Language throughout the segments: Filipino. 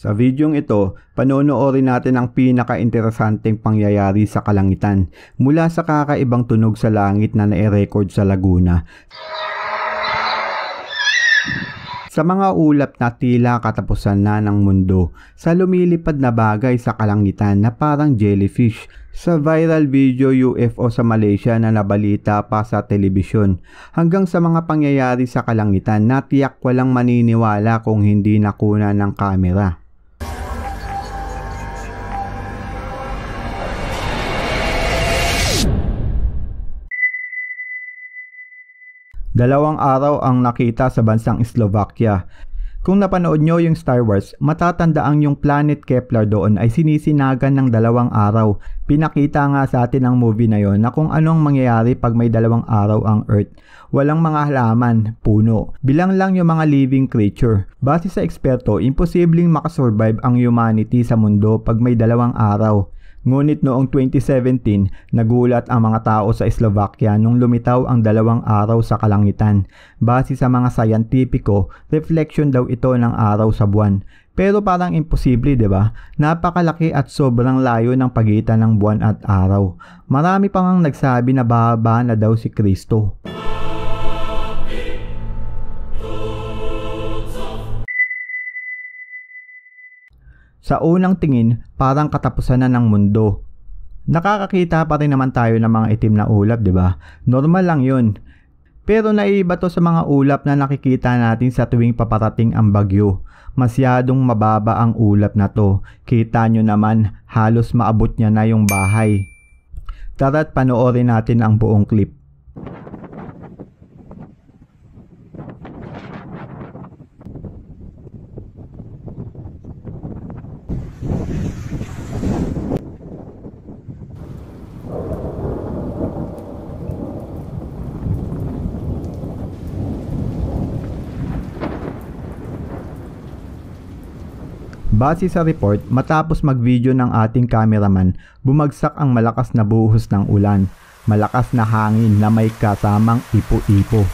Sa videong ito, panonoorin natin ang pinaka-interesanteng pangyayari sa kalangitan mula sa kakaibang tunog sa langit na nai-record sa Laguna. Sa mga ulap na tila katapusan na ng mundo, sa lumilipad na bagay sa kalangitan na parang jellyfish, sa viral video UFO sa Malaysia na nabalita pa sa telebisyon, hanggang sa mga pangyayari sa kalangitan na tiyak walang maniniwala kung hindi nakuna ng kamera. Dalawang araw ang nakita sa bansang Slovakia. Kung napanood nyo yung Star Wars, matatandaan yung planet Kepler doon ay sinisinagan ng 2 araw. Pinakita nga sa atin ang movie na yon na kung anong mangyayari pag may 2 araw ang Earth. Walang mga halaman, puno. Bilang lang yung mga living creature. Base sa eksperto, imposibleng makasurvive ang humanity sa mundo pag may 2 araw. Ngunit noong 2017, nagulat ang mga tao sa Slovakia nung lumitaw ang 2 araw sa kalangitan. Base sa mga sayantipiko, reflection daw ito ng araw sa buwan. Pero parang imposible, 'di ba? Napakalaki at sobrang layo ng pagitan ng buwan at araw. Marami pang ang nagsabi na bababa na daw si Kristo. Sa unang tingin, parang katapusan na ng mundo. Nakakakita pa rin naman tayo ng mga itim na ulap, 'di ba? Normal lang 'yun. Pero naiiba to sa mga ulap na nakikita natin sa tuwing paparating ang bagyo. Masyadong mababa ang ulap na to. Kita nyo naman, halos maabot niya na yung bahay. Tara't panoorin natin ang buong clip. Base sa report, matapos mag-video ng ating cameraman, bumagsak ang malakas na buhos ng ulan. Malakas na hangin na may kasamang ipo-ipo.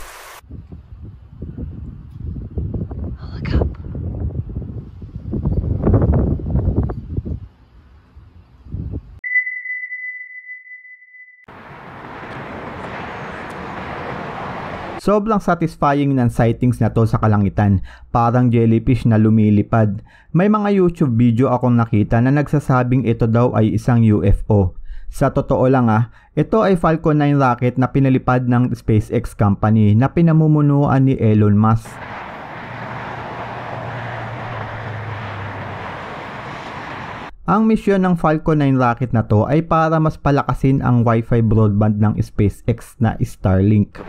Sobrang satisfying ng sightings na to sa kalangitan, parang jellyfish na lumilipad. May mga YouTube video akong nakita na nagsasabing ito daw ay isang UFO. Sa totoo lang ito ay Falcon 9 rocket na pinalipad ng SpaceX company na pinamumunuan ni Elon Musk. Ang misyon ng Falcon 9 rocket na to ay para mas palakasin ang Wi-Fi broadband ng SpaceX na Starlink.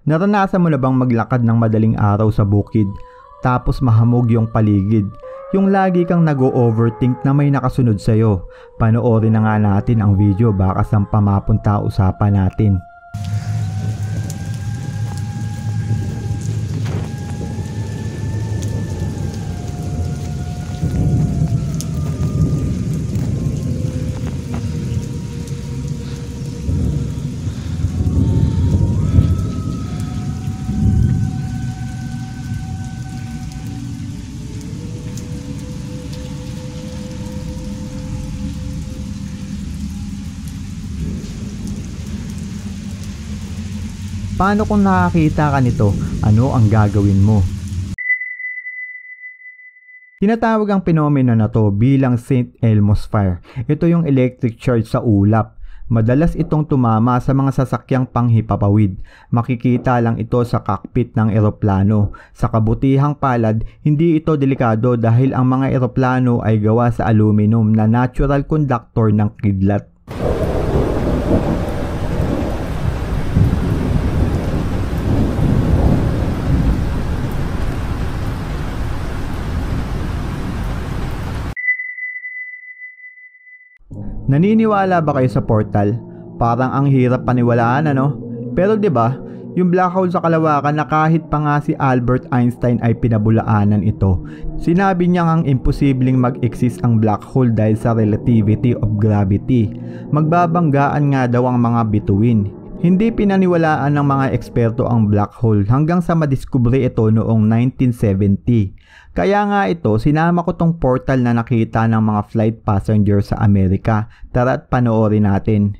Naranasan mo na bang maglakad ng madaling araw sa bukid, tapos mahamog yung paligid? Yung lagi kang nag-overthink na may nakasunod sa'yo. Panoorin na nga natin ang video, baka saan pa mapunta usapan natin. Paano kung nakakita ka nito? Ano ang gagawin mo? Tinatawag ang phenomena na to bilang St. Elmo's Fire. Ito yung electric charge sa ulap. Madalas itong tumama sa mga sasakyang panghipapawid. Makikita lang ito sa cockpit ng eroplano. Sa kabutihang palad, hindi ito delikado dahil ang mga eroplano ay gawa sa aluminum na natural conductor ng kidlat. Naniniwala ba kayo sa portal? Parang ang hirap paniwalaan, ano? Pero 'di ba, yung black hole sa kalawakan na kahit pa nga si Albert Einstein ay pinabulaanan ito. Sinabi niya ngang imposibleng mag-exist ang black hole dahil sa relativity of gravity. Magbabanggaan nga daw ang mga bituin. Hindi pinaniwalaan ng mga eksperto ang black hole hanggang sa madiskubre ito noong 1970. Kaya nga ito, sinama ko tong portal na nakita ng mga flight passenger sa Amerika. Tara't panoorin natin.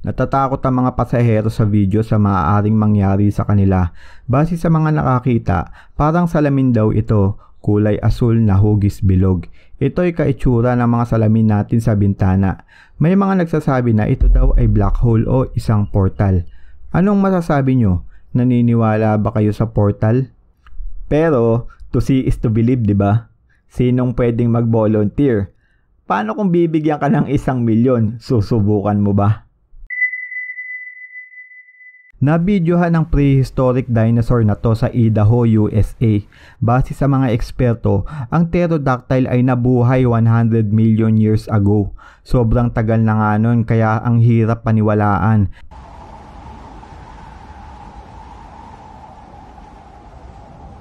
Natatakot ang mga pasahero sa video sa maaaring mangyari sa kanila. Base sa mga nakakita, parang salamin daw ito, kulay asul na hugis bilog. Ito'y kaitsura ng mga salamin natin sa bintana. May mga nagsasabi na ito daw ay black hole o isang portal. Anong masasabi nyo? Naniniwala ba kayo sa portal? Pero, to see is to believe, di ba? Sinong pwedeng mag-volunteer? Paano kung bibigyan ka ng 1,000,000? Susubukan mo ba? Nabidyohan ang prehistoric dinosaur na to sa Idaho, USA. Base sa mga eksperto, ang pterodactyl ay nabuhay 100 million years ago. Sobrang tagal na nga nun kaya ang hirap paniwalaan.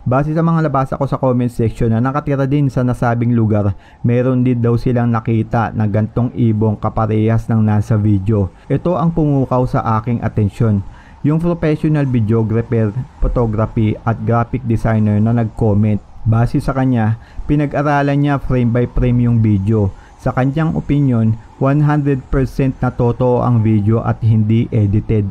Base sa mga nabasa ko sa comment section na nakatira din sa nasabing lugar, meron din daw silang nakita na gantong ibong kaparehas ng nasa video. Ito ang pumukaw sa aking atensyon. Yung professional videographer, photography at graphic designer na nag-comment. Base sa kanya, pinag-aralan niya frame by frame yung video. Sa kanyang opinion, 100% na totoo ang video at hindi edited.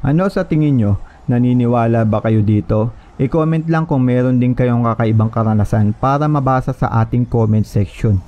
Ano sa tingin nyo? Naniniwala ba kayo dito? I-comment lang kung meron din kayong kakaibang karanasan para mabasa sa ating comment section.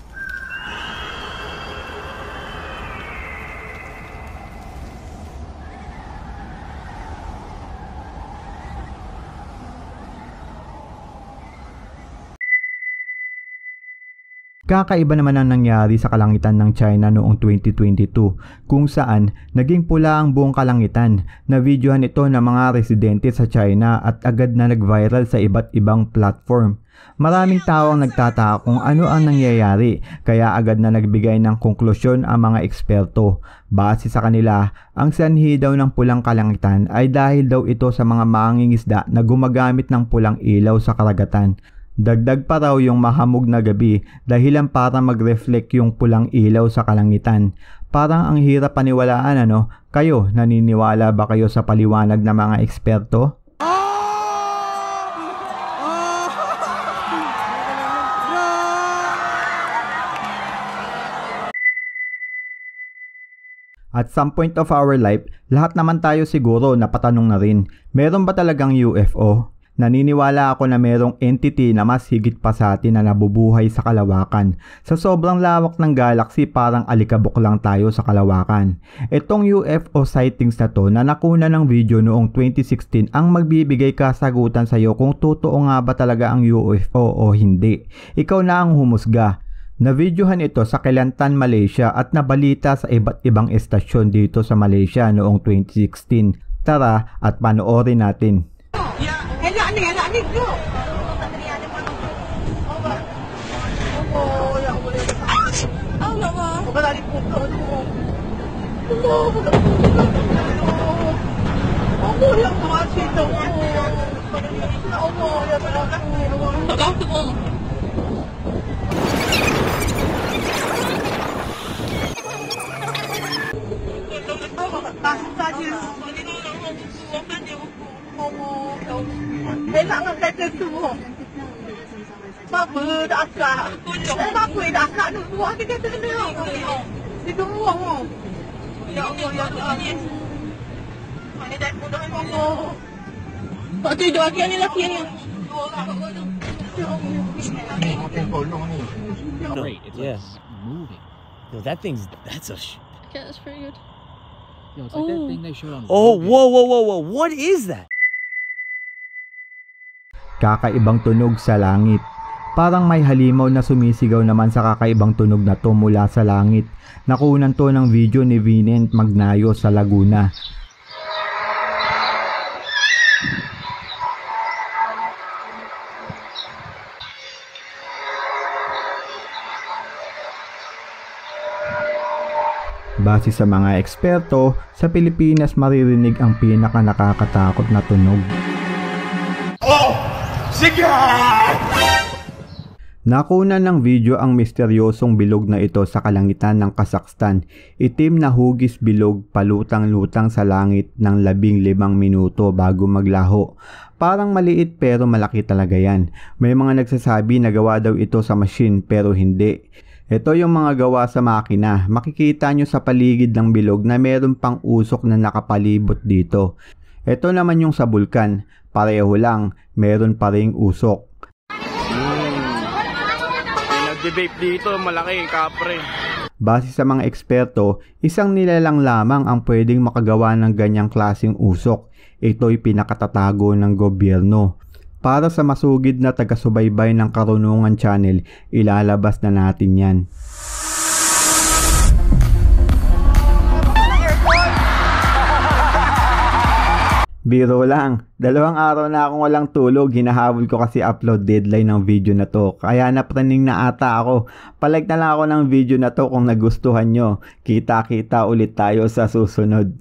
Kakaiba naman ang nangyari sa kalangitan ng China noong 2022 kung saan naging pula ang buong kalangitan. Na-videohan ito ng mga residente sa China at agad na nag-viral sa iba't ibang platform. Maraming tao ang nagtataka kung ano ang nangyayari kaya agad na nagbigay ng konklusyon ang mga eksperto. Base sa kanila, ang sanhi daw ng pulang kalangitan ay dahil daw ito sa mga mangingisda na gumagamit ng pulang ilaw sa karagatan. Dagdag pa raw yung mahamog na gabi dahilan para mag-reflect yung pulang ilaw sa kalangitan. Parang ang hirap paniwalaan ano? Kayo, naniniwala ba kayo sa paliwanag ng mga eksperto? At some point of our life, lahat naman tayo siguro napatanong na rin, meron ba talagang UFO? Naniniwala ako na merong entity na mas higit pa sa atin na nabubuhay sa kalawakan. Sa sobrang lawak ng galaxy, parang alikabok lang tayo sa kalawakan. Itong UFO sightings na to na nakuna ng video noong 2016 ang magbibigay kasagutan sa iyo kung totoo nga ba talaga ang UFO o hindi. Ikaw na ang humusga. Na-videohan ito sa Kelantan, Malaysia at nabalita sa iba't ibang estasyon dito sa Malaysia noong 2016. Tara at panoorin natin. Yeah. Moving. Yo, that's a Yeah, that's pretty good. Yo, it's like that thing they showed on Oh, Rogan. whoa. What is that? Kakaibang tunog sa langit. Parang may halimaw na sumisigaw naman sa kakaibang tunog na to mula sa langit. Nakunan to ng video ni Vinent Magnayo sa Laguna. Base sa mga eksperto, sa Pilipinas maririnig ang pinaka nakakatakot na tunog. Nakuna ng video ang misteryosong bilog na ito sa kalangitan ng Kazakhstan. Itim na hugis bilog palutang-lutang sa langit ng 15 minuto bago maglaho. Parang maliit pero malaki talaga yan. May mga nagsasabi na gawa daw ito sa machine pero hindi. Ito yung mga gawa sa makina. Makikita nyo sa paligid ng bilog na meron pang usok na nakapalibot dito. Ito naman yung sa bulkan. Pareho lang, meron pa ring usok. Nag-vape dito, malaki, kapre. Base sa mga eksperto, isang nilalang lamang ang pwedeng makagawa ng ganyang klaseng usok. Ito'y pinakatatago ng gobyerno. Para sa masugid na taga-subaybay ng Karunungan Channel, ilalabas na natin yan. Biro lang, 2 araw na akong walang tulog, hinahabol ko kasi upload deadline ng video na to. Kaya napraning na ata ako. Palike na lang ako ng video na to kung nagustuhan nyo. Kita-kita ulit tayo sa susunod.